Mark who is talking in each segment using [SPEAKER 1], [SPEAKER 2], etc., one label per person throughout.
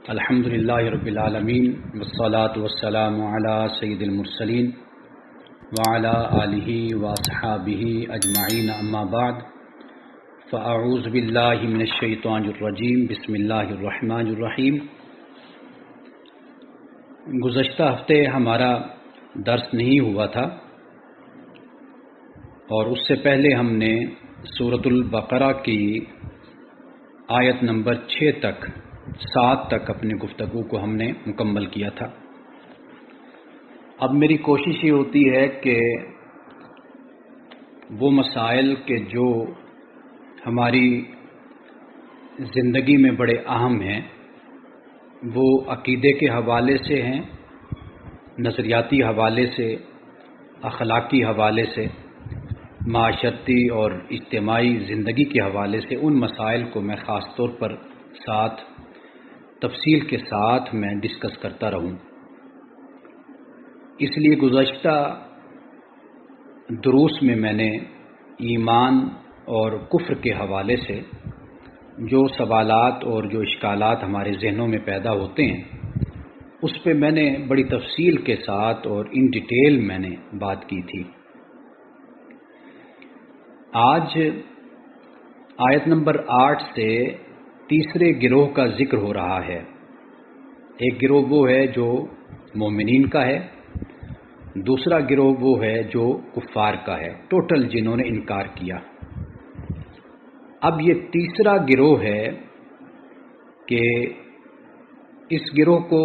[SPEAKER 1] الحمدللہ رب العالمین والصلاة والسلام علی سید المرسلین وعلی آلہ واصحابہ اجمعین اما بعد فاعوذ باللہ من الشیطان الرجیم بسم اللہ الرحمن الرحیم۔ گزشتہ ہفتے ہمارا درس نہیں ہوا تھا اور اس سے پہلے ہم نے سورۃ البقرہ کی آیت نمبر 7 تک اپنی گفتگو کو ہم نے مکمل کیا تھا۔ اب میری کوشش یہ ہوتی ہے کہ وہ مسائل کے جو ہماری زندگی میں بڑے اہم ہیں، وہ عقیدے کے حوالے سے ہیں، نظریاتی حوالے سے، اخلاقی حوالے سے، معاشرتی اور اجتماعی زندگی کے حوالے سے، ان مسائل کو میں خاص طور پر تفصیل کے ساتھ میں ڈسکس کرتا رہوں۔ اس لیے گزشتہ دروس میں نے ایمان اور کفر کے حوالے سے جو سوالات اور جو اشکالات ہمارے ذہنوں میں پیدا ہوتے ہیں، اس پہ میں نے بڑی تفصیل کے ساتھ اور ان ڈیٹیل میں نے بات کی تھی۔ آج آیت نمبر 8 سے تیسرے گروہ کا ذکر ہو رہا ہے۔ ایک گروہ وہ ہے جو مومنین کا ہے، دوسرا گروہ وہ ہے جو کفار کا ہے، ٹوٹل جنہوں نے انکار کیا۔ اب یہ تیسرا گروہ ہے کہ اس گروہ کو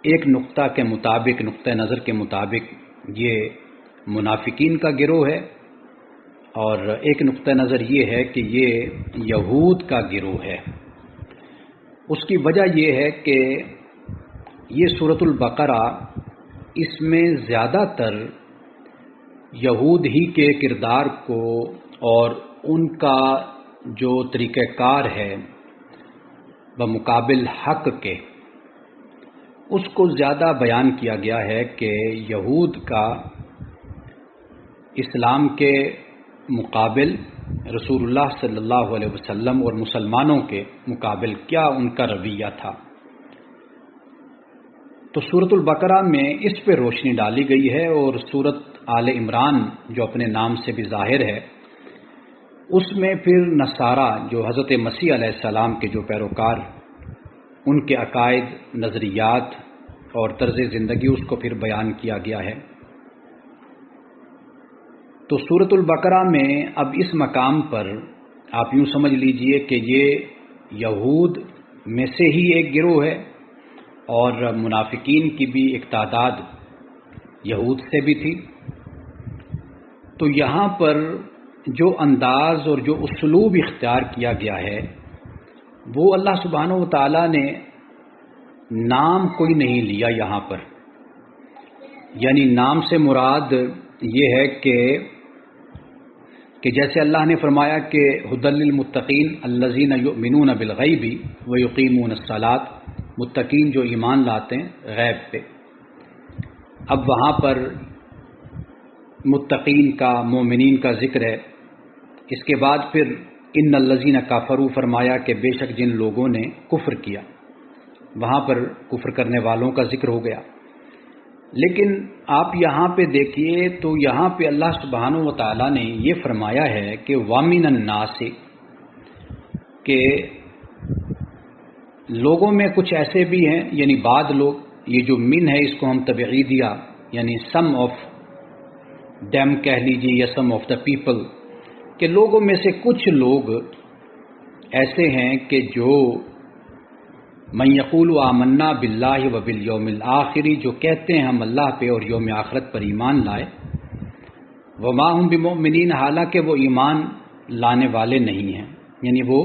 [SPEAKER 1] ایک نقطہ نظر کے مطابق یہ منافقین کا گروہ ہے، اور ایک نقطہ نظر یہ ہے کہ یہ یہود کا گروہ ہے۔ اس کی وجہ یہ ہے کہ یہ سورۃ البقرہ اس میں زیادہ تر یہود ہی کے کردار کو اور ان کا جو طریقہ کار ہے بمقابل حق کے، اس کو زیادہ بیان کیا گیا ہے کہ یہود کا اسلام کے مقابل رسول اللہ صلی اللہ علیہ وسلم اور مسلمانوں کے مقابل کیا ان کا رویہ تھا۔ تو سورۃ البقرہ میں اس پہ روشنی ڈالی گئی ہے، اور سورۃ آل عمران جو اپنے نام سے بھی ظاہر ہے، اس میں پھر نصارہ جو حضرت مسیح علیہ السلام کے جو پیروکار، ان کے عقائد، نظریات اور طرز زندگی، اس کو پھر بیان کیا گیا ہے۔ تو سورۃ البقرہ میں اب اس مقام پر آپ یوں سمجھ لیجئے کہ یہ یہود میں سے ہی ایک گروہ ہے، اور منافقین کی بھی ایک تعداد یہود سے بھی تھی۔ تو یہاں پر جو انداز اور جو اسلوب اختیار کیا گیا ہے، وہ اللہ سبحانہ و تعالیٰ نے نام کوئی نہیں لیا یہاں پر، یعنی نام سے مراد یہ ہے کہ جیسے اللہ نے فرمایا کہ ھدی للمتقین الذین یؤمنون بالغیب ویقیمون الصلاۃ، متقین جو ایمان لاتے ہیں غیب پہ۔ اب وہاں پر متقین کا، مومنین کا ذکر ہے۔ اس کے بعد پھر ان الذین کفروا فرمایا کہ بے شک جن لوگوں نے کفر کیا، وہاں پر کفر کرنے والوں کا ذکر ہو گیا۔ لیکن آپ یہاں پہ دیکھیے تو یہاں پہ اللہ سبحانہ و تعالیٰ نے یہ فرمایا ہے کہ وَمِنَ النَّاسِ، کہ لوگوں میں کچھ ایسے بھی ہیں، یعنی بعض لوگ، یہ جو من ہے اس کو ہم تبعیدیہ یعنی سم آف دیم کہہ لیجیے یا سم آف دا پیپل، کہ لوگوں میں سے کچھ لوگ ایسے ہیں کہ جو من یقول آمنا باللہ وبالیوم الآخر، جو کہتے ہیں ہم اللہ پہ اور یوم آخرت پر ایمان لائے، وما ہم بمؤمنین، حالانکہ وہ ایمان لانے والے نہیں ہیں، یعنی وہ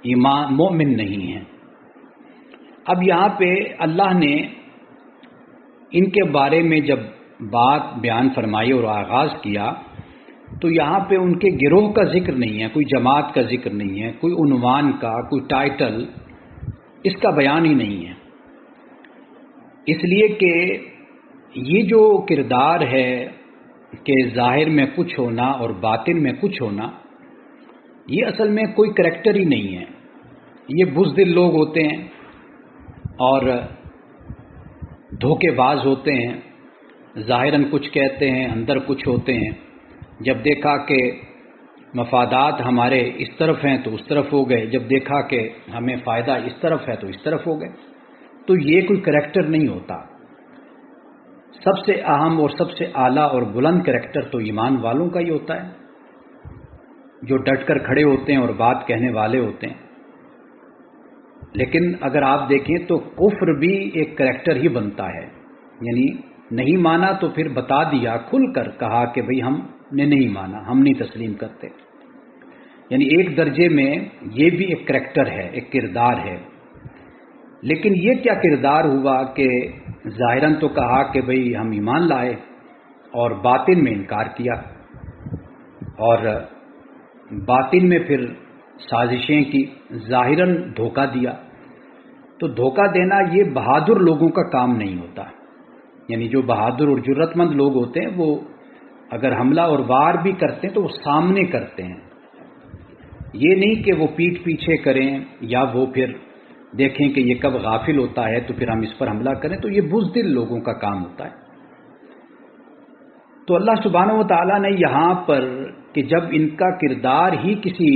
[SPEAKER 1] ایمان مومن نہیں ہیں۔ اب یہاں پہ اللہ نے ان کے بارے میں جب بات بیان فرمائی اور آغاز کیا، تو یہاں پہ ان کے گروہ کا ذکر نہیں ہے، کوئی جماعت کا ذکر نہیں ہے، کوئی عنوان کا، کوئی ٹائٹل، اس کا بیان ہی نہیں ہے۔ اس لیے کہ یہ جو کردار ہے کہ ظاہر میں کچھ ہونا اور باطن میں کچھ ہونا، یہ اصل میں کوئی کریکٹر ہی نہیں ہے۔ یہ بزدل لوگ ہوتے ہیں، اور دھوکے باز ہوتے ہیں، ظاہراً کچھ کہتے ہیں اندر کچھ ہوتے ہیں۔ جب دیکھا کہ مفادات ہمارے اس طرف ہیں تو اس طرف ہو گئے، جب دیکھا کہ ہمیں فائدہ اس طرف ہے تو اس طرف ہو گئے۔ تو یہ کوئی کریکٹر نہیں ہوتا۔ سب سے اہم اور سب سے اعلیٰ اور بلند کریکٹر تو ایمان والوں کا ہی ہوتا ہے، جو ڈٹ کر کھڑے ہوتے ہیں اور بات کہنے والے ہوتے ہیں۔ لیکن اگر آپ دیکھیں تو کفر بھی ایک کریکٹر ہی بنتا ہے، یعنی نہیں مانا تو پھر بتا دیا، کھل کر کہا کہ بھئی ہم نے نہیں مانا، ہم نہیں تسلیم کرتے۔ یعنی ایک درجے میں یہ بھی ایک کریکٹر ہے، ایک کردار ہے۔ لیکن یہ کیا کردار ہوا کہ ظاہراً تو کہا کہ بھئی ہم ایمان لائے اور باطن میں انکار کیا، اور باطن میں پھر سازشیں کی، ظاہراً دھوکہ دیا۔ تو دھوکہ دینا یہ بہادر لوگوں کا کام نہیں ہوتا۔ یعنی جو بہادر اور جرت مند لوگ ہوتے ہیں وہ اگر حملہ اور وار بھی کرتے ہیں تو وہ سامنے کرتے ہیں، یہ نہیں کہ وہ پیٹھ پیچھے کریں یا وہ پھر دیکھیں کہ یہ کب غافل ہوتا ہے تو پھر ہم اس پر حملہ کریں، تو یہ بزدل لوگوں کا کام ہوتا ہے۔ تو اللہ سبحانہ و تعالیٰ نے یہاں پر کہ جب ان کا کردار ہی کسی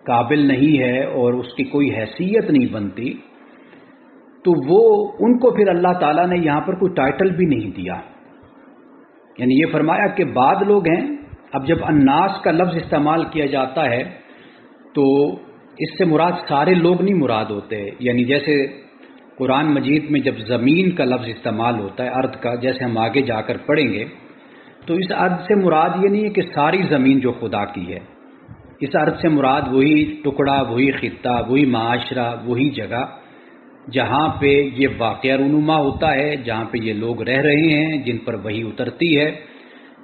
[SPEAKER 1] قابل نہیں ہے اور اس کی کوئی حیثیت نہیں بنتی، تو وہ ان کو پھر اللہ تعالیٰ نے یہاں پر کوئی ٹائٹل بھی نہیں دیا۔ یعنی یہ فرمایا کہ بعض لوگ ہیں۔ اب جب الناس کا لفظ استعمال کیا جاتا ہے تو اس سے مراد سارے لوگ نہیں مراد ہوتے، یعنی جیسے قرآن مجید میں جب زمین کا لفظ استعمال ہوتا ہے، ارض کا، جیسے ہم آگے جا کر پڑھیں گے، تو اس ارض سے مراد یہ نہیں ہے کہ ساری زمین جو خدا کی ہے، اس ارض سے مراد وہی ٹکڑا، وہی خطہ، وہی معاشرہ، وہی جگہ جہاں پہ یہ واقعہ رونما ہوتا ہے، جہاں پہ یہ لوگ رہ رہے ہیں، جن پر وحی اترتی ہے،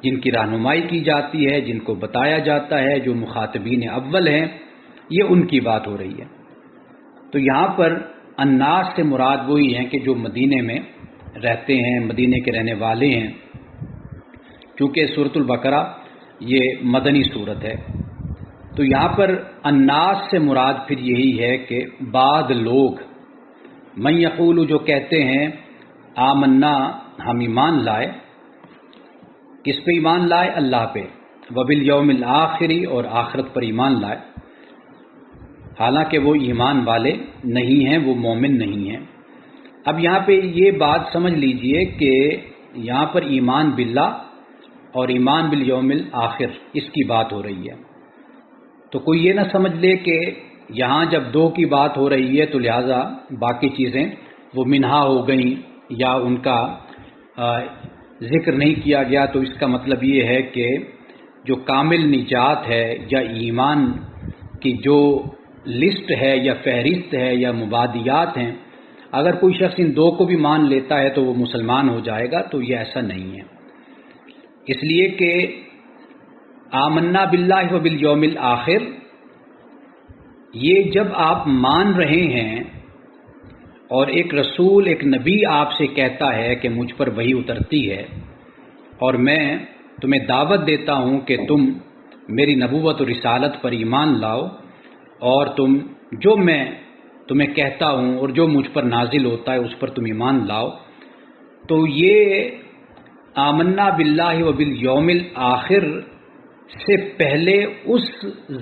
[SPEAKER 1] جن کی رہنمائی کی جاتی ہے، جن کو بتایا جاتا ہے، جو مخاطبین اول ہیں، یہ ان کی بات ہو رہی ہے۔ تو یہاں پر الناس سے مراد وہی ہیں کہ جو مدینے میں رہتے ہیں، مدینے کے رہنے والے ہیں، چونکہ سورۃ البقرہ یہ مدنی سورت ہے۔ تو یہاں پر الناس سے مراد پھر یہی ہے کہ بعض لوگ، من یقول، جو کہتے ہیں آمنا، ہم ایمان لائے، کس پہ ایمان لائے؟ اللہ پہ، وبالیوم الآخر، اور آخرت پر ایمان لائے، حالانکہ وہ ایمان والے نہیں ہیں، وہ مومن نہیں ہیں۔ اب یہاں پہ یہ بات سمجھ لیجئے کہ یہاں پر ایمان باللہ اور ایمان بالیوم الآخر، اس کی بات ہو رہی ہے۔ تو کوئی یہ نہ سمجھ لے کہ یہاں جب دو کی بات ہو رہی ہے تو لہٰذا باقی چیزیں وہ منہا ہو گئیں یا ان کا ذکر نہیں کیا گیا، تو اس کا مطلب یہ ہے کہ جو کامل نجات ہے یا ایمان کی جو لسٹ ہے یا فہرست ہے یا مبادیات ہیں، اگر کوئی شخص ان دو کو بھی مان لیتا ہے تو وہ مسلمان ہو جائے گا، تو یہ ایسا نہیں ہے۔ اس لیے کہ آمنا باللہ و بالیوم الآخر، یہ جب آپ مان رہے ہیں اور ایک رسول، ایک نبی آپ سے کہتا ہے کہ مجھ پر وحی اترتی ہے اور میں تمہیں دعوت دیتا ہوں کہ تم میری نبوت و رسالت پر ایمان لاؤ، اور تم جو میں تمہیں کہتا ہوں اور جو مجھ پر نازل ہوتا ہے اس پر تم ایمان لاؤ، تو یہ آمنا باللہ و بالیوم الآخر سے پہلے اس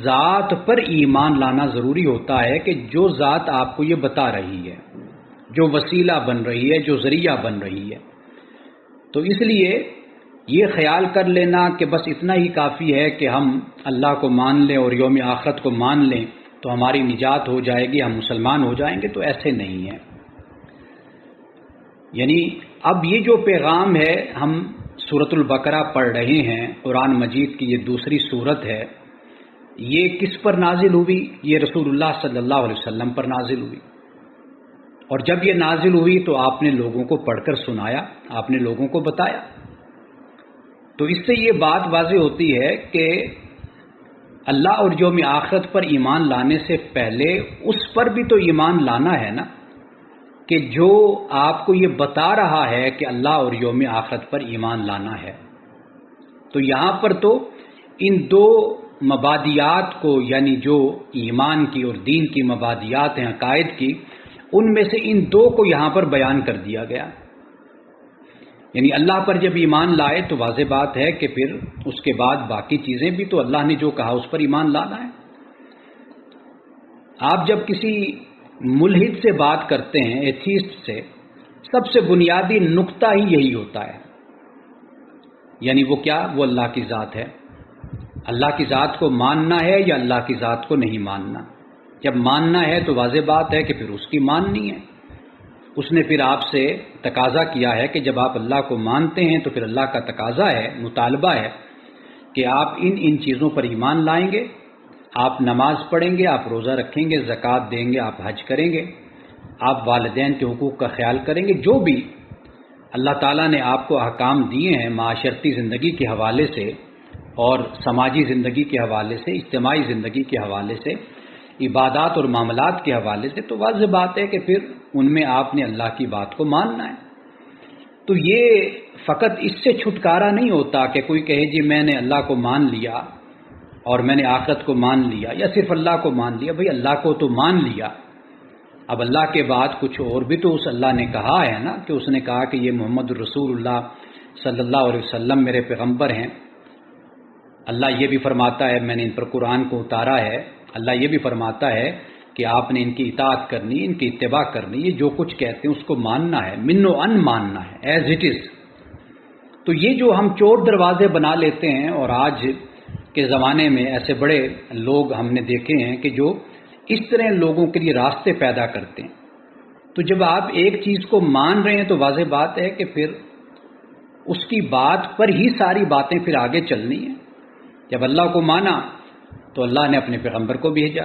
[SPEAKER 1] ذات پر ایمان لانا ضروری ہوتا ہے کہ جو ذات آپ کو یہ بتا رہی ہے، جو وسیلہ بن رہی ہے، جو ذریعہ بن رہی ہے۔ تو اس لیے یہ خیال کر لینا کہ بس اتنا ہی کافی ہے کہ ہم اللہ کو مان لیں اور یوم آخرت کو مان لیں تو ہماری نجات ہو جائے گی، ہم مسلمان ہو جائیں گے، تو ایسے نہیں ہے۔ یعنی اب یہ جو پیغام ہے، ہم سورۃ البقرہ پڑھ رہے ہیں، قرآن مجید کی یہ دوسری سورت ہے، یہ کس پر نازل ہوئی؟ یہ رسول اللہ صلی اللہ علیہ وسلم پر نازل ہوئی، اور جب یہ نازل ہوئی تو آپ نے لوگوں کو پڑھ کر سنایا، آپ نے لوگوں کو بتایا۔ تو اس سے یہ بات واضح ہوتی ہے کہ اللہ اور یوم آخرت پر ایمان لانے سے پہلے اس پر بھی تو ایمان لانا ہے نا، کہ جو آپ کو یہ بتا رہا ہے کہ اللہ اور یوم آخرت پر ایمان لانا ہے۔ تو یہاں پر تو ان دو مبادیات کو، یعنی جو ایمان کی اور دین کی مبادیات ہیں عقائد کی، ان میں سے ان دو کو یہاں پر بیان کر دیا گیا. یعنی اللہ پر جب ایمان لائے تو واضح بات ہے کہ پھر اس کے بعد باقی چیزیں بھی تو اللہ نے جو کہا اس پر ایمان لانا ہے. آپ جب کسی ملحد سے بات کرتے ہیں، ایتھیسٹ سے، سب سے بنیادی نقطہ ہی یہی ہوتا ہے. یعنی وہ کیا؟ وہ اللہ کی ذات ہے. اللہ کی ذات کو ماننا ہے یا اللہ کی ذات کو نہیں ماننا؟ جب ماننا ہے تو واضح بات ہے کہ پھر اس کی ماننی ہے. اس نے پھر آپ سے تقاضا کیا ہے کہ جب آپ اللہ کو مانتے ہیں تو پھر اللہ کا تقاضا ہے، مطالبہ ہے کہ آپ ان چیزوں پر ایمان لائیں گے. آپ نماز پڑھیں گے، آپ روزہ رکھیں گے، زکوٰۃ دیں گے، آپ حج کریں گے، آپ والدین کے حقوق کا خیال کریں گے. جو بھی اللہ تعالیٰ نے آپ کو احکام دیے ہیں معاشرتی زندگی کے حوالے سے اور سماجی زندگی کے حوالے سے، اجتماعی زندگی کے حوالے سے، عبادات اور معاملات کے حوالے سے، تو واضح بات ہے کہ پھر ان میں آپ نے اللہ کی بات کو ماننا ہے. تو یہ فقط اس سے چھٹکارا نہیں ہوتا کہ کوئی کہے جی میں نے اللہ کو مان لیا اور میں نے آخرت کو مان لیا یا صرف اللہ کو مان لیا. بھئی اللہ کو تو مان لیا، اب اللہ کے بعد کچھ اور بھی تو اس اللہ نے کہا ہے نا، کہ اس نے کہا کہ یہ محمد رسول اللہ صلی اللہ علیہ وسلم میرے پیغمبر ہیں. اللہ یہ بھی فرماتا ہے میں نے ان پر قرآن کو اتارا ہے. اللہ یہ بھی فرماتا ہے کہ آپ نے ان کی اطاعت کرنی، ان کی اتباع کرنی، یہ جو کچھ کہتے ہیں اس کو ماننا ہے، من و ان ماننا ہے، ایز اٹ از. تو یہ جو ہم چور دروازے بنا لیتے ہیں، اور آج کے زمانے میں ایسے بڑے لوگ ہم نے دیکھے ہیں کہ جو اس طرح لوگوں کے لیے راستے پیدا کرتے ہیں. تو جب آپ ایک چیز کو مان رہے ہیں تو واضح بات ہے کہ پھر اس کی بات پر ہی ساری باتیں پھر آگے چلنی ہیں. جب اللہ کو مانا تو اللہ نے اپنے پیغمبر کو بھیجا،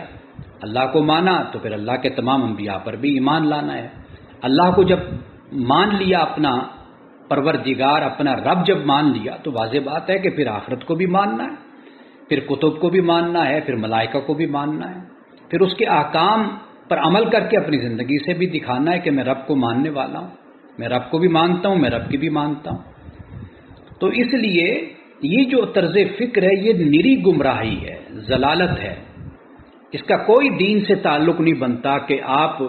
[SPEAKER 1] اللہ کو مانا تو پھر اللہ کے تمام انبیاء پر بھی ایمان لانا ہے. اللہ کو جب مان لیا، اپنا پروردگار، اپنا رب جب مان لیا تو واضح بات ہے کہ پھر آخرت کو بھی ماننا ہے، پھر کتب کو بھی ماننا ہے، پھر ملائکہ کو بھی ماننا ہے، پھر اس کے احکام پر عمل کر کے اپنی زندگی سے بھی دکھانا ہے کہ میں رب کو ماننے والا ہوں، میں رب کو بھی مانتا ہوں، میں رب کی بھی مانتا ہوں. تو اس لیے یہ جو طرز فکر ہے یہ نری گمراہی ہے، ضلالت ہے. اس کا کوئی دین سے تعلق نہیں بنتا کہ آپ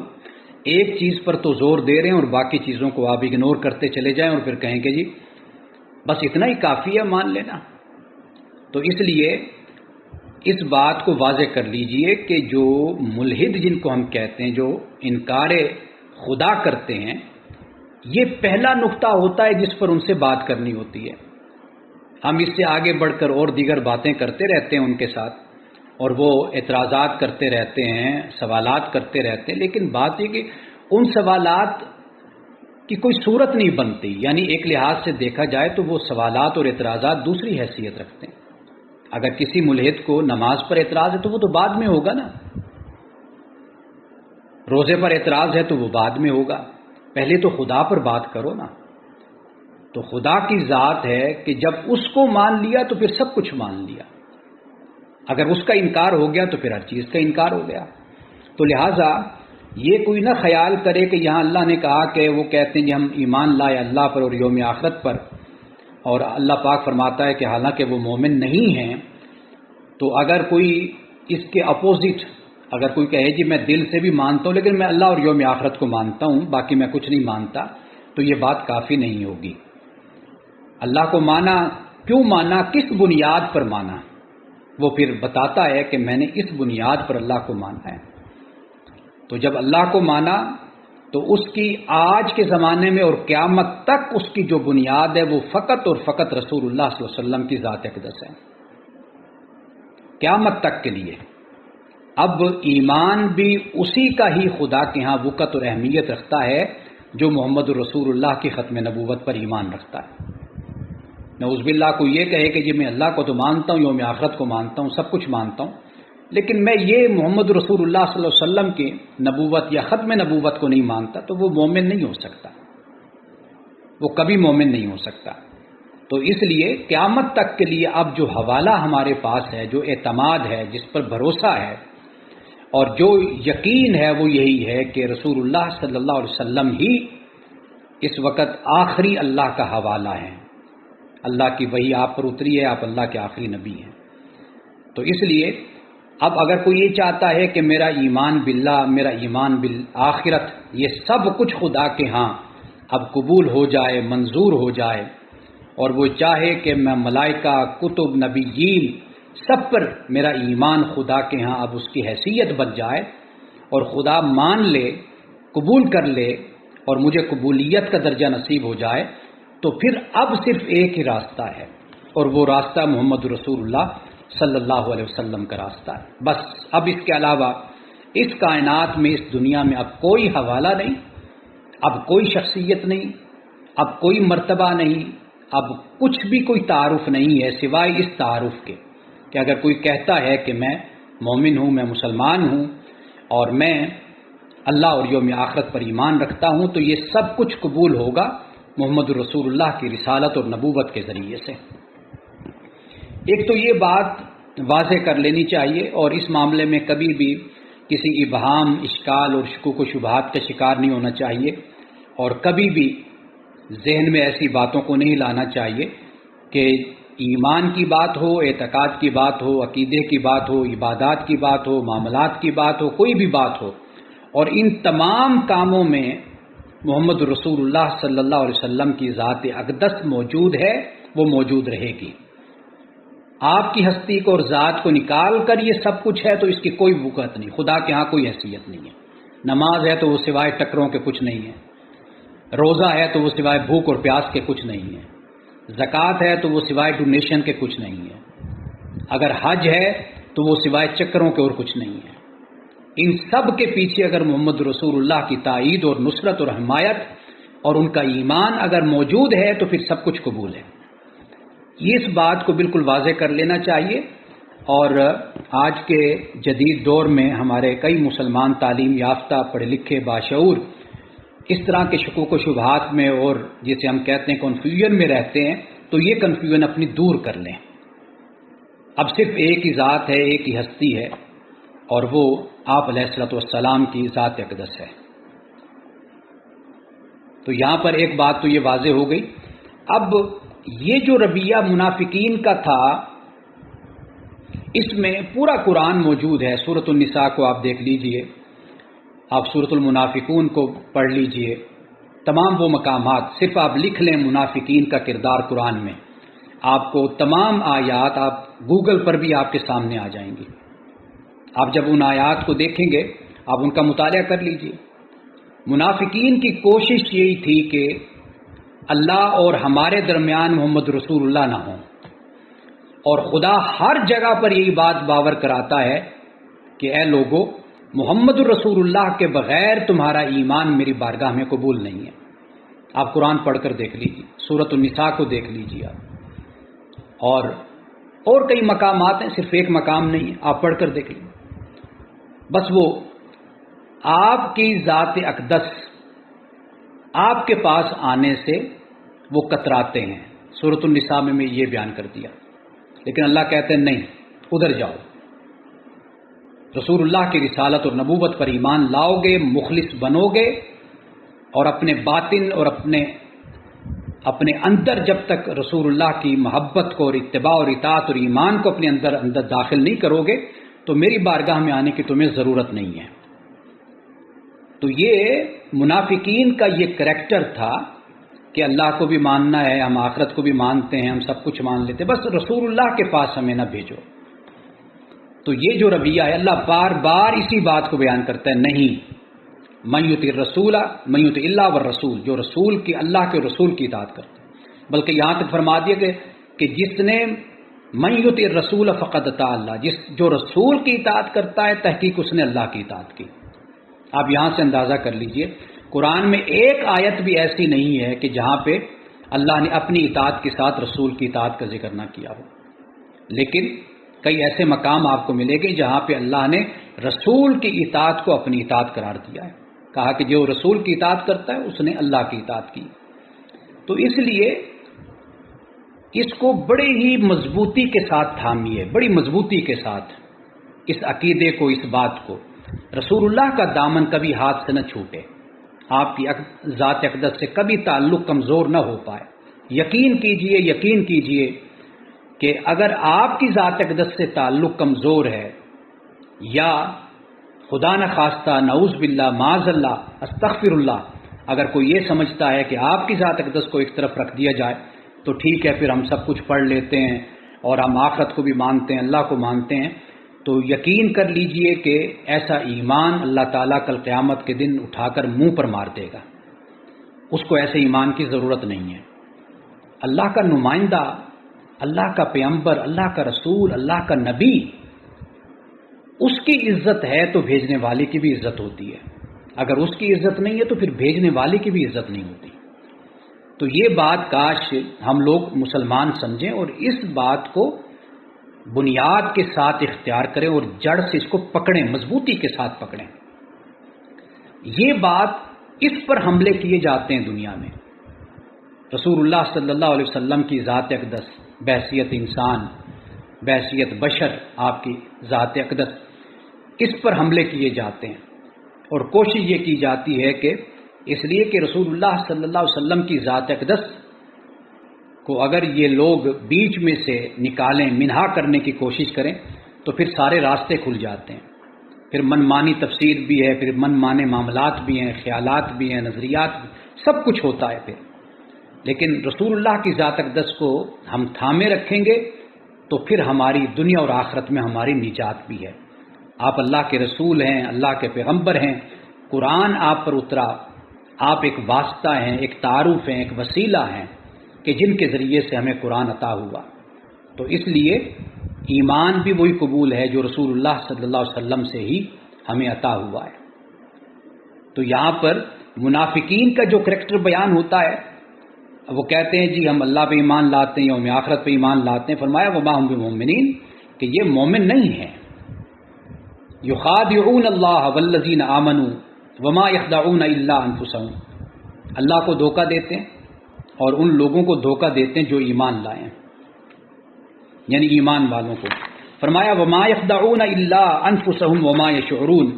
[SPEAKER 1] ایک چیز پر تو زور دے رہے ہیں اور باقی چیزوں کو آپ اگنور کرتے چلے جائیں اور پھر کہیں کہ جی بس اتنا ہی کافی ہے مان لینا. تو اس لیے اس بات کو واضح کر لیجئے کہ جو ملحد جن کو ہم کہتے ہیں، جو انکار خدا کرتے ہیں، یہ پہلا نقطہ ہوتا ہے جس پر ان سے بات کرنی ہوتی ہے. ہم اس سے آگے بڑھ کر اور دیگر باتیں کرتے رہتے ہیں ان کے ساتھ، اور وہ اعتراضات کرتے رہتے ہیں، سوالات کرتے رہتے ہیں، لیکن بات یہ کہ ان سوالات کی کوئی صورت نہیں بنتی. یعنی ایک لحاظ سے دیکھا جائے تو وہ سوالات اور اعتراضات دوسری حیثیت رکھتے ہیں. اگر کسی ملحد کو نماز پر اعتراض ہے تو وہ تو بعد میں ہوگا نا، روزے پر اعتراض ہے تو وہ بعد میں ہوگا. پہلے تو خدا پر بات کرو نا. تو خدا کی ذات ہے کہ جب اس کو مان لیا تو پھر سب کچھ مان لیا. اگر اس کا انکار ہو گیا تو پھر ہر چیز کا انکار ہو گیا. تو لہٰذا یہ کوئی نہ خیال کرے کہ یہاں اللہ نے کہا کہ وہ کہتے ہیں کہ ہم ایمان لائے اللہ پر اور یوم آخرت پر، اور اللہ پاک فرماتا ہے کہ حالانکہ وہ مومن نہیں ہیں. تو اگر کوئی اس کے اپوزٹ، اگر کوئی کہے جی میں دل سے بھی مانتا ہوں لیکن میں اللہ اور یوم آخرت کو مانتا ہوں، باقی میں کچھ نہیں مانتا، تو یہ بات کافی نہیں ہوگی. اللہ کو مانا، کیوں مانا، کس بنیاد پر مانا، وہ پھر بتاتا ہے کہ میں نے اس بنیاد پر اللہ کو مانا ہے. تو جب اللہ کو مانا تو اس کی آج کے زمانے میں اور قیامت تک اس کی جو بنیاد ہے وہ فقط اور فقط رسول اللہ صلی اللہ علیہ وسلم کی ذات اقدس ہے، قیامت تک کے لیے. اب ایمان بھی اسی کا ہی خدا کے ہاں وقت اور اہمیت رکھتا ہے جو محمد رسول اللہ کی ختم نبوت پر ایمان رکھتا ہے. نعوذ باللہ کو یہ کہے کہ جی میں اللہ کو تو مانتا ہوں، یوم آخرت کو مانتا ہوں، سب کچھ مانتا ہوں، لیکن میں یہ محمد رسول اللہ صلی اللہ علیہ وسلم کی نبوت یا ختم نبوت کو نہیں مانتا، تو وہ مومن نہیں ہو سکتا، وہ کبھی مومن نہیں ہو سکتا. تو اس لیے قیامت تک کے لیے اب جو حوالہ ہمارے پاس ہے، جو اعتماد ہے، جس پر بھروسہ ہے اور جو یقین ہے، وہ یہی ہے کہ رسول اللہ صلی اللہ علیہ وسلم ہی اس وقت آخری اللہ کا حوالہ ہے. اللہ کی وحی آپ پر اتری ہے، آپ اللہ کے آخری نبی ہیں. تو اس لیے اب اگر کوئی یہ چاہتا ہے کہ میرا ایمان باللہ، میرا ایمان بالآخرت، یہ سب کچھ خدا کے ہاں اب قبول ہو جائے، منظور ہو جائے، اور وہ چاہے کہ میں ملائکہ، کتب، نبیین سب پر میرا ایمان خدا کے ہاں اب اس کی حیثیت بن جائے اور خدا مان لے، قبول کر لے اور مجھے قبولیت کا درجہ نصیب ہو جائے، تو پھر اب صرف ایک ہی راستہ ہے، اور وہ راستہ محمد رسول اللہ صلی اللہ علیہ وسلم کا راستہ ہے۔ بس اب اس کے علاوہ اس کائنات میں، اس دنیا میں اب کوئی حوالہ نہیں، اب کوئی شخصیت نہیں، اب کوئی مرتبہ نہیں، اب کچھ بھی کوئی تعارف نہیں ہے سوائے اس تعارف کے کہ اگر کوئی کہتا ہے کہ میں مومن ہوں، میں مسلمان ہوں اور میں اللہ اور یوم آخرت پر ایمان رکھتا ہوں، تو یہ سب کچھ قبول ہوگا محمد رسول اللہ کی رسالت اور نبوت کے ذریعے سے۔ ایک تو یہ بات واضح کر لینی چاہیے، اور اس معاملے میں کبھی بھی کسی ابہام، اشکال اور شکوک و شبہات کا شکار نہیں ہونا چاہیے، اور کبھی بھی ذہن میں ایسی باتوں کو نہیں لانا چاہیے کہ ایمان کی بات ہو، اعتقاد کی بات ہو، عقیدے کی بات ہو، عبادات کی بات ہو، معاملات کی بات ہو، کوئی بھی بات ہو، اور ان تمام کاموں میں محمد رسول اللہ صلی اللہ علیہ وسلم کی ذات اقدس موجود ہے، وہ موجود رہے گی۔ آپ کی ہستی کو اور ذات کو نکال کر یہ سب کچھ ہے تو اس کی کوئی وقت نہیں، خدا کے ہاں کوئی حیثیت نہیں ہے۔ نماز ہے تو وہ سوائے ٹکروں کے کچھ نہیں ہے، روزہ ہے تو وہ سوائے بھوک اور پیاس کے کچھ نہیں ہے، زکوٰۃ ہے تو وہ سوائے ڈونیشن کے کچھ نہیں ہے، اگر حج ہے تو وہ سوائے چکروں کے اور کچھ نہیں ہے۔ ان سب کے پیچھے اگر محمد رسول اللہ کی تائید اور نصرت اور حمایت اور ان کا ایمان اگر موجود ہے تو پھر سب کچھ قبول ہے۔ یہ اس بات کو بالکل واضح کر لینا چاہیے، اور آج کے جدید دور میں ہمارے کئی مسلمان تعلیم یافتہ، پڑھے لکھے، باشعور اس طرح کے شکوک و شبہات میں اور جسے ہم کہتے ہیں کنفیوژن میں رہتے ہیں، تو یہ کنفیوژن اپنی دور کر لیں۔ اب صرف ایک ہی ذات ہے، ایک ہی ہستی ہے، اور وہ آپ علیہ الصلوۃ والسلام کی ذات اقدس ہے۔ تو یہاں پر ایک بات تو یہ واضح ہو گئی۔ اب یہ جو رویہ منافقین کا تھا، اس میں پورا قرآن موجود ہے۔ سورۃ النساء کو آپ دیکھ لیجئے، آپ سورۃ المنافقون کو پڑھ لیجئے، تمام وہ مقامات، صرف آپ لکھ لیں منافقین کا کردار قرآن میں، آپ کو تمام آیات آپ گوگل پر بھی آپ کے سامنے آ جائیں گی۔ آپ جب ان آیات کو دیکھیں گے، آپ ان کا مطالعہ کر لیجئے۔ منافقین کی کوشش یہی تھی کہ اللہ اور ہمارے درمیان محمد رسول اللہ نہ ہوں، اور خدا ہر جگہ پر یہی بات باور کراتا ہے کہ اے لوگو، محمد رسول اللہ کے بغیر تمہارا ایمان میری بارگاہ میں قبول نہیں ہے۔ آپ قرآن پڑھ کر دیکھ لیجیے، سورۃ النساء کو دیکھ لیجیے آپ، اور کئی مقامات ہیں، صرف ایک مقام نہیں ہے، آپ پڑھ کر دیکھ لیجیے۔ بس وہ آپ کی ذات اقدس آپ کے پاس آنے سے وہ کتراتے ہیں۔ سورۃ النساء میں یہ بیان کر دیا، لیکن اللہ کہتے ہیں نہیں، ادھر جاؤ، رسول اللہ کی رسالت اور نبوت پر ایمان لاؤ گے، مخلص بنو گے، اور اپنے باطن اور اپنے اندر جب تک رسول اللہ کی محبت کو اور اتباع اور اطاعت اور ایمان کو اپنے اندر داخل نہیں کرو گے تو میری بارگاہ میں آنے کی تمہیں ضرورت نہیں ہے۔ تو یہ منافقین کا یہ کریکٹر تھا کہ اللہ کو بھی ماننا ہے، ہم آخرت کو بھی مانتے ہیں، ہم سب کچھ مان لیتے، بس رسول اللہ کے پاس ہمیں نہ بھیجو۔ تو یہ جو رویہ ہے، اللہ بار بار اسی بات کو بیان کرتا ہے، نہیں، من یطع الرسول من یطع اللہ والرسول، جو رسول کی، اللہ کے رسول کی اطاعت کرتا ہے، بلکہ یہاں تک فرما دیا کہ جس نے من یطع الرسول فقد اطاع اللہ، جو رسول کی اطاعت کرتا ہے تحقیق اس نے اللہ کی اطاعت کی۔ آپ یہاں سے اندازہ کر لیجئے، قرآن میں ایک آیت بھی ایسی نہیں ہے کہ جہاں پہ اللہ نے اپنی اطاعت کے ساتھ رسول کی اطاعت کا ذکر نہ کیا ہو، لیکن کئی ایسے مقام آپ کو ملے گے جہاں پہ اللہ نے رسول کی اطاعت کو اپنی اطاعت قرار دیا ہے، کہا کہ جو رسول کی اطاعت کرتا ہے اس نے اللہ کی اطاعت کی۔ تو اس لیے اس کو بڑے ہی مضبوطی کے ساتھ تھامیے، بڑی مضبوطی کے ساتھ اس عقیدے کو، اس بات کو، رسول اللہ کا دامن کبھی ہاتھ سے نہ چھوٹے، آپ کی ذات اقدس سے کبھی تعلق کمزور نہ ہو پائے۔ یقین کیجئے کہ اگر آپ کی ذات اقدس سے تعلق کمزور ہے یا خدا نخواستہ نعوذ باللہ معاذ اللہ استغفر اللہ اگر کوئی یہ سمجھتا ہے کہ آپ کی ذات اقدس کو ایک طرف رکھ دیا جائے تو ٹھیک ہے، پھر ہم سب کچھ پڑھ لیتے ہیں اور ہم آخرت کو بھی مانتے ہیں، اللہ کو مانتے ہیں، تو یقین کر لیجئے کہ ایسا ایمان اللہ تعالیٰ کل قیامت کے دن اٹھا کر منہ پر مار دے گا. اس کو ایسے ایمان کی ضرورت نہیں ہے. اللہ کا نمائندہ، اللہ کا پیغمبر، اللہ کا رسول، اللہ کا نبی، اس کی عزت ہے تو بھیجنے والے کی بھی عزت ہوتی ہے. اگر اس کی عزت نہیں ہے تو پھر بھیجنے والے کی بھی عزت نہیں ہوتی. تو یہ بات کاش ہم لوگ مسلمان سمجھیں اور اس بات کو بنیاد کے ساتھ اختیار کریں اور جڑ سے اس کو پکڑیں، مضبوطی کے ساتھ پکڑیں. یہ بات اس پر حملے کیے جاتے ہیں دنیا میں. رسول اللہ صلی اللہ علیہ وسلم کی ذات اقدس، بحیثیت انسان، بحیثیت بشر، آپ کی ذات اقدس، اس پر حملے کیے جاتے ہیں اور کوشش یہ کی جاتی ہے کہ اس لیے کہ رسول اللہ صلی اللہ علیہ وسلم کی ذات اقدس کو اگر یہ لوگ بیچ میں سے نکالیں، منہا کرنے کی کوشش کریں تو پھر سارے راستے کھل جاتے ہیں. پھر من مانی تفسیر بھی ہے، پھر من مانے معاملات بھی ہیں، خیالات بھی ہیں، نظریات بھی، سب کچھ ہوتا ہے پھر. لیکن رسول اللہ کی ذات اقدس کو ہم تھامے رکھیں گے تو پھر ہماری دنیا اور آخرت میں ہماری نجات بھی ہے. آپ اللہ کے رسول ہیں، اللہ کے پیغمبر ہیں، قرآن آپ پر اترا، آپ ایک واسطہ ہیں، ایک تعارف ہیں، ایک وسیلہ ہیں کہ جن کے ذریعے سے ہمیں قرآن عطا ہوا. تو اس لیے ایمان بھی وہی قبول ہے جو رسول اللہ صلی اللہ علیہ وسلم سے ہی ہمیں عطا ہوا ہے. تو یہاں پر منافقین کا جو کریکٹر بیان ہوتا ہے، وہ کہتے ہیں جی ہم اللہ پہ ایمان لاتے ہیں، یوم آخرت پہ ایمان لاتے ہیں. فرمایا وما هم بمؤمنین، کہ یہ مومن نہیں ہیں. یخادعون اللہ والذین آمنوا وما یخدعون الا انفسهم، اللہ کو دھوکہ دیتے ہیں اور ان لوگوں کو دھوکہ دیتے ہیں جو ایمان لائے ہیں، یعنی ایمان والوں کو. فرمایا وما یخدعون الا انفسهم وما یشعرون،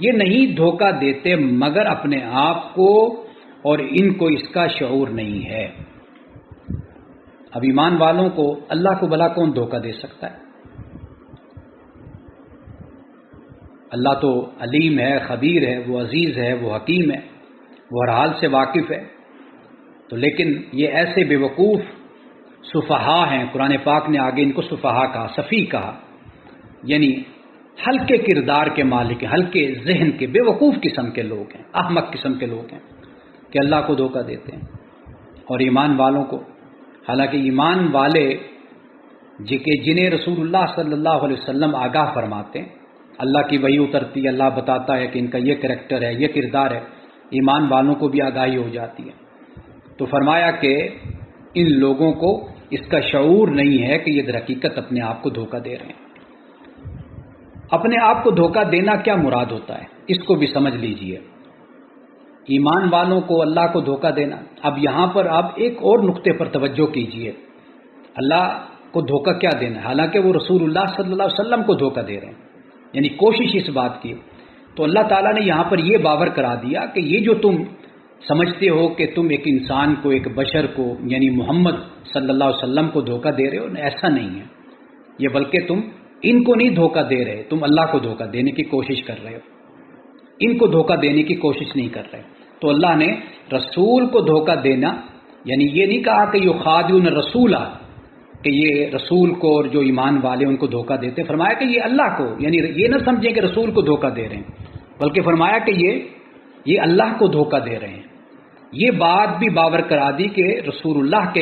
[SPEAKER 1] یہ نہیں دھوکہ دیتے مگر اپنے آپ کو، اور ان کو اس کا شعور نہیں ہے. اب ایمان والوں کو اللہ کو بھلا کون دھوکہ دے سکتا ہے؟ اللہ تو علیم ہے، خبیر ہے، وہ عزیز ہے، وہ حکیم ہے، وہ ہر حال سے واقف ہے. تو لیکن یہ ایسے بے وقوف سفہا ہیں، قرآن پاک نے آگے ان کو سفہا کہا، سفیہ کہا، یعنی ہلکے کردار کے مالک ہیں، ہلکے ذہن کے، بے وقوف قسم کے لوگ ہیں، احمق قسم کے لوگ ہیں کہ اللہ کو دھوکہ دیتے ہیں اور ایمان والوں کو. حالانکہ ایمان والے جنہیں رسول اللہ صلی اللہ علیہ وسلم آگاہ فرماتے ہیں، اللہ کی وحی اترتی ہے، اللہ بتاتا ہے کہ ان کا یہ کریکٹر ہے، یہ کردار ہے، ایمان والوں کو بھی آگاہی ہو جاتی ہے. تو فرمایا کہ ان لوگوں کو اس کا شعور نہیں ہے کہ یہ در حقیقت اپنے آپ کو دھوکہ دے رہے ہیں. اپنے آپ کو دھوکہ دینا کیا مراد ہوتا ہے، اس کو بھی سمجھ لیجئے. ایمان والوں کو اللہ کو دھوکہ دینا. اب یہاں پر آپ ایک اور نقطے پر توجہ کیجئے. اللہ کو دھوکہ کیا دینا، حالانکہ وہ رسول اللہ صلی اللہ علیہ وسلم کو دھوکہ دے رہے ہیں، یعنی کوشش اس بات کی. تو اللہ تعالیٰ نے یہاں پر یہ باور کرا دیا کہ یہ جو تم سمجھتے ہو کہ تم ایک انسان کو، ایک بشر کو، یعنی محمد صلی اللہ علیہ وسلم کو دھوکہ دے رہے ہو، ایسا نہیں ہے. یہ بلکہ تم ان کو نہیں دھوکہ دے رہے، تم اللہ کو دھوکہ دینے کی کوشش کر رہے ہو، ان کو دھوکہ دینے کی کوشش نہیں کر رہے. تو اللہ نے رسول کو دھوکہ دینا، یعنی یہ نہیں کہا کہ یخادعون الرسول، کہ یہ رسول کو اور جو ایمان والے ان کو دھوکہ دیتے. فرمایا کہ یہ اللہ کو، یعنی یہ نہ سمجھیں کہ رسول کو دھوکہ دے رہے ہیں، بلکہ فرمایا کہ یہ اللہ کو دھوکہ دے رہے ہیں. یہ بات بھی باور کرا دی کہ رسول اللہ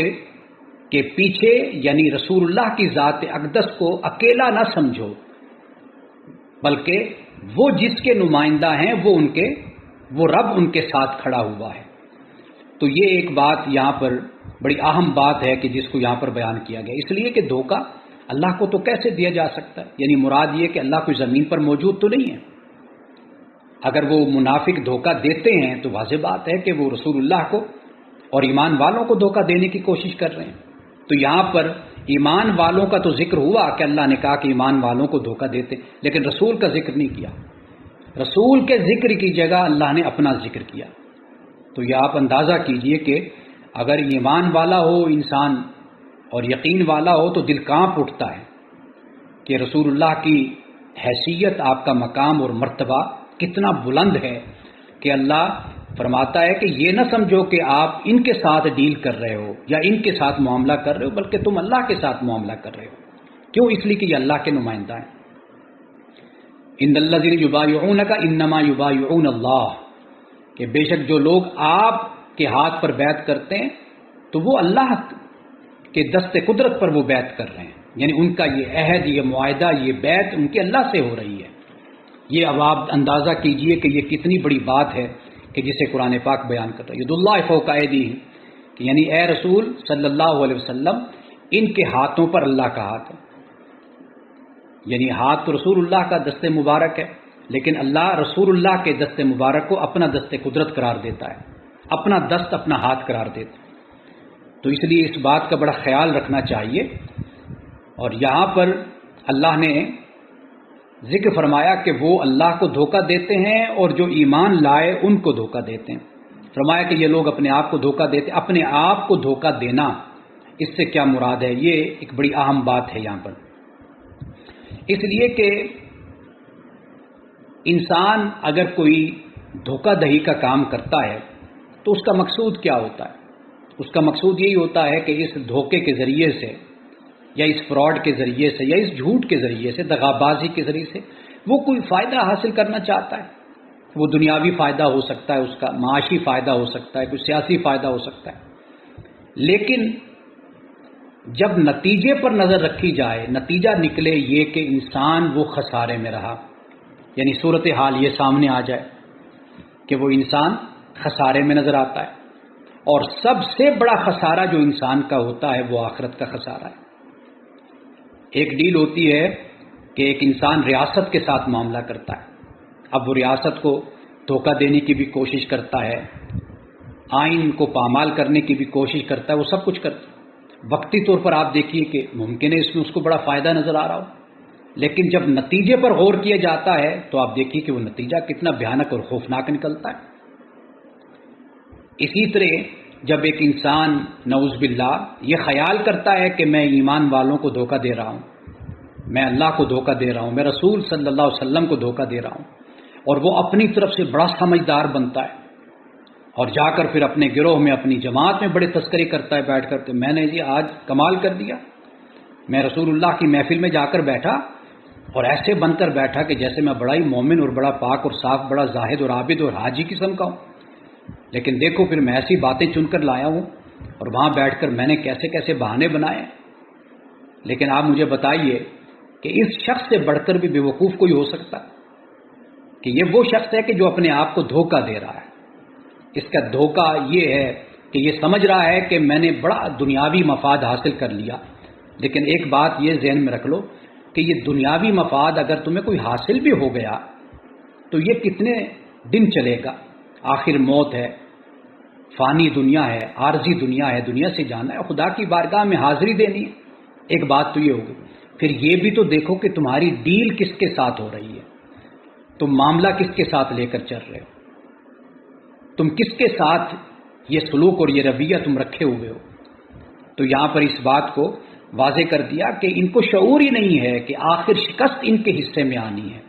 [SPEAKER 1] کے پیچھے، یعنی رسول اللہ کی ذات اقدس کو اکیلا نہ سمجھو، بلکہ وہ جس کے نمائندہ ہیں وہ رب ان کے ساتھ کھڑا ہوا ہے. تو یہ ایک بات یہاں پر بڑی اہم بات ہے کہ جس کو یہاں پر بیان کیا گیا. اس لیے کہ دھوکہ اللہ کو تو کیسے دیا جا سکتا ہے، یعنی مراد یہ کہ اللہ کوئی زمین پر موجود تو نہیں ہے. اگر وہ منافق دھوکہ دیتے ہیں تو واضح بات ہے کہ وہ رسول اللہ کو اور ایمان والوں کو دھوکہ دینے کی کوشش کر رہے ہیں. تو یہاں پر ایمان والوں کا تو ذکر ہوا کہ اللہ نے کہا کہ ایمان والوں کو دھوکہ دیتے، لیکن رسول کا ذکر نہیں کیا. رسول کے ذکر کی جگہ اللہ نے اپنا ذکر کیا. تو یہ آپ اندازہ کیجئے کہ اگر ایمان والا ہو انسان اور یقین والا ہو تو دل کانپ اٹھتا ہے کہ رسول اللہ کی حیثیت، آپ کا مقام اور مرتبہ کتنا بلند ہے کہ اللہ فرماتا ہے کہ یہ نہ سمجھو کہ آپ ان کے ساتھ ڈیل کر رہے ہو یا ان کے ساتھ معاملہ کر رہے ہو، بلکہ تم اللہ کے ساتھ معاملہ کر رہے ہو۔ کیوں؟ اس لیے کہ یہ اللہ کے نمائندہ ہیں۔ ان الذین یبایعونک انما یبایعون اللہ، کہ بے شک جو لوگ آپ کے ہاتھ پر بیعت کرتے ہیں تو وہ اللہ کے دست قدرت پر وہ بیعت کر رہے ہیں، یعنی ان کا یہ عہد، یہ معاہدہ، یہ بیعت ان کے اللہ سے ہو رہی ہے۔ یہ اب آپ اندازہ کیجئے کہ یہ کتنی بڑی بات ہے کہ جسے قرآن پاک بیان کرتا ہے۔ ید اللہ فوق ایدیہم، کہ یعنی اے رسول صلی اللہ علیہ وسلم، ان کے ہاتھوں پر اللہ کا ہاتھ ہے، یعنی ہاتھ تو رسول اللہ کا دست مبارک ہے، لیکن اللہ رسول اللہ کے دست مبارک کو اپنا دست قدرت قرار دیتا ہے، اپنا دست، اپنا ہاتھ قرار دیتا ہے۔ تو اس لیے اس بات کا بڑا خیال رکھنا چاہیے۔ اور یہاں پر اللہ نے ذکر فرمایا کہ وہ اللہ کو دھوکہ دیتے ہیں اور جو ایمان لائے ان کو دھوکہ دیتے ہیں۔ فرمایا کہ یہ لوگ اپنے آپ کو دھوکہ دیتے، اپنے آپ کو دھوکہ دینا، اس سے کیا مراد ہے؟ یہ ایک بڑی اہم بات ہے یہاں پر، اس لیے کہ انسان اگر کوئی دھوکہ دہی کا کام کرتا ہے تو اس کا مقصود کیا ہوتا ہے؟ اس کا مقصود یہی ہوتا ہے کہ اس دھوکے کے ذریعے سے یا اس فراڈ کے ذریعے سے یا اس جھوٹ کے ذریعے سے، دغابازی کے ذریعے سے وہ کوئی فائدہ حاصل کرنا چاہتا ہے۔ وہ دنیاوی فائدہ ہو سکتا ہے، اس کا معاشی فائدہ ہو سکتا ہے، کوئی سیاسی فائدہ ہو سکتا ہے، لیکن جب نتیجے پر نظر رکھی جائے، نتیجہ نکلے یہ کہ انسان وہ خسارے میں رہا، یعنی صورتحال یہ سامنے آ جائے کہ وہ انسان خسارے میں نظر آتا ہے، اور سب سے بڑا خسارہ جو انسان کا ہوتا ہے وہ آخرت کا خسارہ ہے۔ ایک ڈیل ہوتی ہے کہ ایک انسان ریاست کے ساتھ معاملہ کرتا ہے، اب وہ ریاست کو دھوکہ دینے کی بھی کوشش کرتا ہے، آئین کو پامال کرنے کی بھی کوشش کرتا ہے، وہ سب کچھ کرتا ہے۔ وقتی طور پر آپ دیکھیے کہ ممکن ہے اس میں اس کو بڑا فائدہ نظر آ رہا ہو، لیکن جب نتیجے پر غور کیا جاتا ہے تو آپ دیکھیے کہ وہ نتیجہ کتنا بھیانک اور خوفناک نکلتا ہے۔ اسی طرح جب ایک انسان نعوذ باللہ یہ خیال کرتا ہے کہ میں ایمان والوں کو دھوکہ دے رہا ہوں، میں اللہ کو دھوکہ دے رہا ہوں، میں رسول صلی اللہ علیہ وسلم کو دھوکہ دے رہا ہوں، اور وہ اپنی طرف سے بڑا سمجھدار بنتا ہے اور جا کر پھر اپنے گروہ میں، اپنی جماعت میں بڑے تذکرے کرتا ہے بیٹھ کر کہ میں نے جی آج کمال کر دیا، میں رسول اللہ کی محفل میں جا کر بیٹھا اور ایسے بن کر بیٹھا کہ جیسے میں بڑا ہی مومن اور بڑا پاک اور صاف، بڑا زاہد اور عابد اور حاجی قسم کا ہوں، لیکن دیکھو پھر میں ایسی باتیں چن کر لایا ہوں اور وہاں بیٹھ کر میں نے کیسے کیسے بہانے بنائے۔ لیکن آپ مجھے بتائیے کہ اس شخص سے بڑھ کر بھی بے وقوف کوئی ہو سکتا کہ یہ وہ شخص ہے کہ جو اپنے آپ کو دھوکہ دے رہا ہے۔ اس کا دھوکہ یہ ہے کہ یہ سمجھ رہا ہے کہ میں نے بڑا دنیاوی مفاد حاصل کر لیا، لیکن ایک بات یہ ذہن میں رکھ لو کہ یہ دنیاوی مفاد اگر تمہیں کوئی حاصل بھی ہو گیا تو یہ کتنے دن چلے گا؟ آخر موت ہے، فانی دنیا ہے، عارضی دنیا ہے، دنیا سے جانا ہے، خدا کی بارگاہ میں حاضری دینی ہے۔ ایک بات تو یہ ہوگی، پھر یہ بھی تو دیکھو کہ تمہاری ڈیل کس کے ساتھ ہو رہی ہے، تم معاملہ کس کے ساتھ لے کر چل رہے ہو، تم کس کے ساتھ یہ سلوک اور یہ رویہ تم رکھے ہوئے ہو۔ تو یہاں پر اس بات کو واضح کر دیا کہ ان کو شعور ہی نہیں ہے کہ آخر شکست ان کے حصے میں آنی ہے،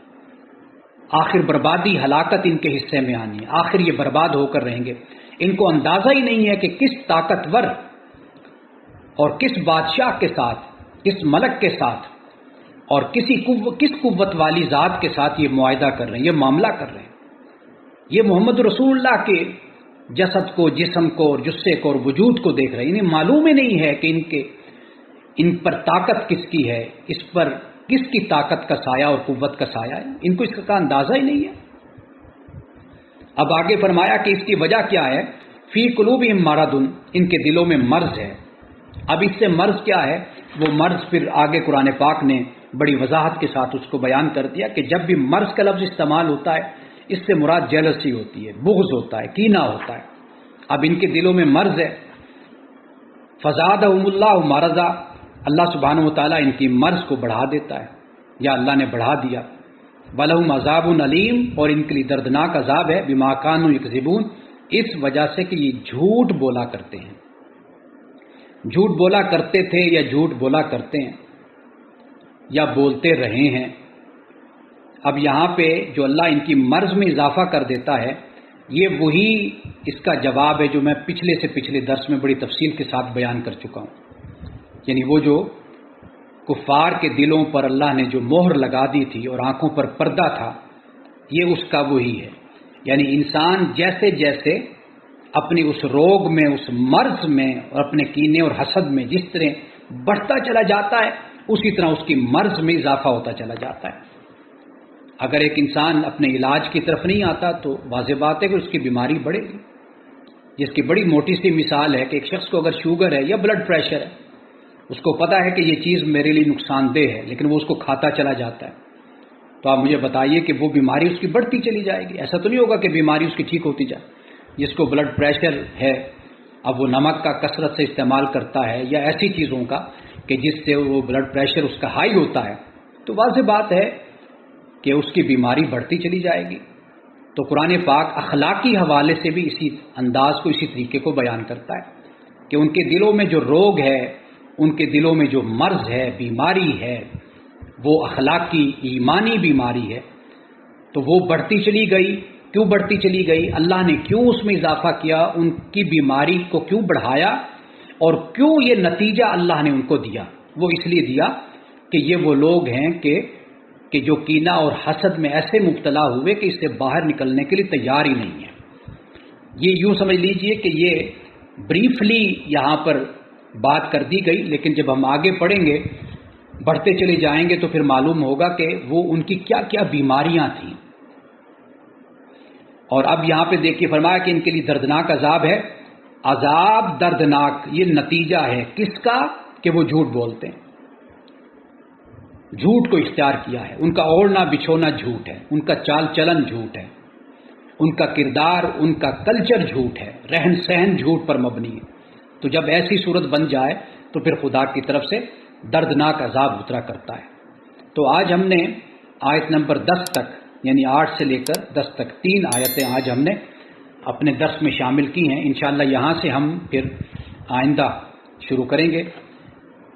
[SPEAKER 1] آخر بربادی، ہلاکت ان کے حصے میں آنی ہے، آخر یہ برباد ہو کر رہیں گے۔ ان کو اندازہ ہی نہیں ہے کہ کس طاقتور اور کس بادشاہ کے ساتھ، کس ملک کے ساتھ اور کس قوت والی ذات کے ساتھ یہ معاہدہ کر رہے ہیں، یہ معاملہ کر رہے ہیں۔ یہ محمد رسول اللہ کے جسد کو، جسم کو اور جثے کو اور وجود کو دیکھ رہے ہیں، انہیں معلوم ہی نہیں ہے کہ ان پر طاقت کس کی ہے، اس پر کس کی طاقت کا سایہ اور قوت کا سایہ ہے، ان کو اس کا اندازہ ہی نہیں ہے۔ اب آگے فرمایا کہ اس کی وجہ کیا ہے؟ فی قلوبہم مرض، ان کے دلوں میں مرض ہے۔ اب اس سے مرض کیا ہے؟ وہ مرض پھر آگے قرآن پاک نے بڑی وضاحت کے ساتھ اس کو بیان کر دیا کہ جب بھی مرض کا لفظ استعمال ہوتا ہے اس سے مراد جیلسی ہوتی ہے، بغض ہوتا ہے، کینہ ہوتا ہے۔ اب ان کے دلوں میں مرض ہے، فزادہم اللہ مرضا، اللہ سبحانہ و تعالیٰ ان کی مرض کو بڑھا دیتا ہے، یا اللہ نے بڑھا دیا۔ وَلَهُمْ عَذَابٌ علیم، اور ان کے لیے دردناک عذاب ہے، بِمَا كَانُوا يَكْذِبُونَ، اس وجہ سے کہ یہ جھوٹ بولا کرتے ہیں، جھوٹ بولا کرتے تھے یا جھوٹ بولا کرتے ہیں یا بولتے رہے ہیں، اب یہاں پہ جو اللہ ان کی مرض میں اضافہ کر دیتا ہے، یہ وہی اس کا جواب ہے جو میں پچھلے سے پچھلے درس میں بڑی تفصیل کے ساتھ بیان کر چکا ہوں۔ یعنی وہ جو کفار کے دلوں پر اللہ نے جو مہر لگا دی تھی اور آنکھوں پر پردہ تھا، یہ اس کا وہی ہے۔ یعنی انسان جیسے جیسے اپنی اس روگ میں، اس مرض میں اور اپنے کینے اور حسد میں جس طرح بڑھتا چلا جاتا ہے، اسی طرح اس کی مرض میں اضافہ ہوتا چلا جاتا ہے۔ اگر ایک انسان اپنے علاج کی طرف نہیں آتا تو واضح بات ہے کہ اس کی بیماری بڑھے گی۔ جس کی بڑی موٹی سی مثال ہے کہ ایک شخص کو اگر شوگر ہے یا بلڈ پریشر ہے، اس کو پتا ہے کہ یہ چیز میرے لیے نقصان دہ ہے، لیکن وہ اس کو کھاتا چلا جاتا ہے، تو آپ مجھے بتائیے کہ وہ بیماری اس کی بڑھتی چلی جائے گی؟ ایسا تو نہیں ہوگا کہ بیماری اس کی ٹھیک ہوتی جائے۔ جس کو بلڈ پریشر ہے، اب وہ نمک کا کثرت سے استعمال کرتا ہے یا ایسی چیزوں کا کہ جس سے وہ بلڈ پریشر اس کا ہائی ہوتا ہے، تو واضح بات ہے کہ اس کی بیماری بڑھتی چلی جائے گی۔ تو قرآن پاک اخلاقی حوالے سے بھی اسی انداز کو، اسی طریقے کو بیان کرتا ہے کہ ان کے دلوں میں جو روگ ہے، ان کے دلوں میں جو مرض ہے، بیماری ہے، وہ اخلاقی ایمانی بیماری ہے، تو وہ بڑھتی چلی گئی۔ کیوں بڑھتی چلی گئی؟ اللہ نے کیوں اس میں اضافہ کیا؟ ان کی بیماری کو کیوں بڑھایا؟ اور کیوں یہ نتیجہ اللہ نے ان کو دیا؟ وہ اس لیے دیا کہ یہ وہ لوگ ہیں کہ جو کینہ اور حسد میں ایسے مبتلا ہوئے کہ اس سے باہر نکلنے کے لیے تیار ہی نہیں ہے۔ یہ یوں سمجھ لیجئے کہ یہ بریفلی یہاں پر بات کر دی گئی، لیکن جب ہم آگے پڑھیں گے، بڑھتے چلے جائیں گے، تو پھر معلوم ہوگا کہ وہ ان کی کیا کیا بیماریاں تھیں۔ اور اب یہاں پہ دیکھیے فرمایا کہ ان کے لیے دردناک عذاب ہے۔ عذاب دردناک، یہ نتیجہ ہے کس کا؟ کہ وہ جھوٹ بولتے ہیں، جھوٹ کو اختیار کیا ہے۔ ان کا اوڑھنا بچھونا جھوٹ ہے، ان کا چال چلن جھوٹ ہے، ان کا کردار، ان کا کلچر جھوٹ ہے، رہن سہن جھوٹ پر مبنی ہے۔ تو جب ایسی صورت بن جائے تو پھر خدا کی طرف سے دردناک عذاب اترا کرتا ہے۔ تو آج ہم نے آیت نمبر 10 تک، یعنی 8 سے لے کر 10 تک 3 آیتیں آج ہم نے اپنے درس میں شامل کی ہیں۔ انشاءاللہ یہاں سے ہم پھر آئندہ شروع کریں گے۔